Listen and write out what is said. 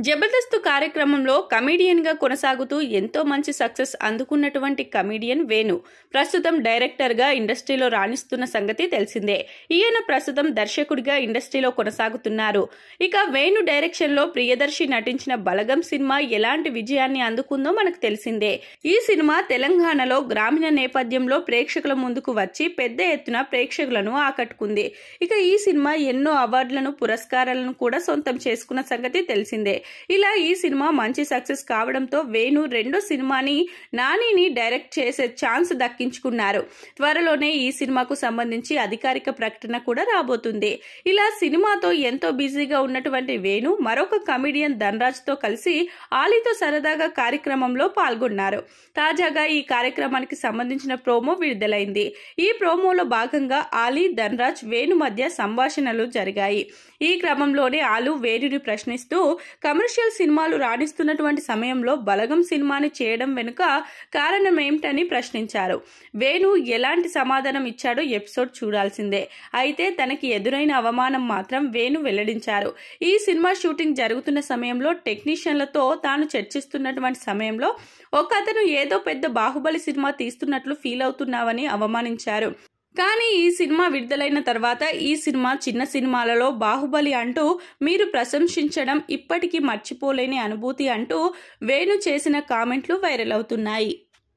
జబర్దస్త్ కార్యక్రమంలో కమెడియన్ గా కొనసాగుతూ ఎంతో మంచి సక్సెస్ అందుకున్నటువంటి కమెడియన్ వేణు ప్రస్తుతం డైరెక్టర్ గా ఇండస్ట్రీలో రాణిస్తున్న సంగతి తెలిసిందే. ఈయన ప్రస్తుతం దర్శకుడిగా ఇండస్ట్రీలో కొనసాగుతున్నారు. ఇక వేణు డైరెక్షన్ లో ప్రియదర్శి నటించిన బలగం సినిమా ఎలాంటి విజయాన్ని అందుకుందో మనకు తెలిసిందే. ఈ సినిమా తెలంగాణలో గ్రామీణ నేపథ్యంలో ప్రేక్షకుల ముందుకు వచ్చి పెద్ద ఎత్తున ప్రేక్షకులను ఆకట్టుకుంది. ఇక ఈ సినిమా ఎన్నో అవార్డులను పురస్కారాలను కూడా సొంతం చేసుకున్న సంగతి తెలిసిందే. ఇలా ఈ సినిమా మంచి సక్సెస్ కావడంతో వేణు రెండో సినిమాని నానిని డైరెక్ట్ చేసే ఛాన్స్ దక్కించుకున్నారు. త్వరలోనే ఈ సినిమాకు సంబంధించి అధికారిక ప్రకటన కూడా రాబోతుంది. ఇలా సినిమాతో ఎంతో బిజీగా ఉన్నటువంటి వేణు మరొక కమెడియన్ ధనరాజ్ తో కలిసి ఆలీతో సరదాగా కార్యక్రమంలో పాల్గొన్నారు. తాజాగా ఈ కార్యక్రమానికి సంబంధించిన ప్రోమో విడుదలైంది. ఈ ప్రోమోలో భాగంగా ఆలీ, ధనరాజ్, వేణు మధ్య సంభాషణలు జరిగాయి. ఈ క్రమంలోనే ఆలు వేణుని ప్రశ్నిస్తూ కమర్షియల్ సినిమాలు రాణిస్తున్నటువంటి సమయంలో బలగం సినిమాని చేయడం వెనుక కారణం ఏమిటని ప్రశ్నించారు. వేణు ఎలాంటి సమాధానం ఇచ్చాడో ఎపిసోడ్ చూడాల్సిందే. అయితే తనకి ఎదురైన అవమానం మాత్రం వేణు వెల్లడించారు. ఈ సినిమా షూటింగ్ జరుగుతున్న సమయంలో టెక్నీషియన్లతో తాను చర్చిస్తున్నటువంటి సమయంలో ఒక అతను ఏదో పెద్ద బాహుబలి సినిమా తీస్తున్నట్లు ఫీల్ అవుతున్నావని అవమానించారు. కానీ ఈ సినిమా విడుదలైన తర్వాత ఈ సినిమా చిన్న సినిమాలలో బాహుబలి అంటూ మీరు ప్రశంసించడం ఇప్పటికీ మర్చిపోలేని అనుభూతి అంటూ వేణు చేసిన కామెంట్లు వైరల్ అవుతున్నాయి.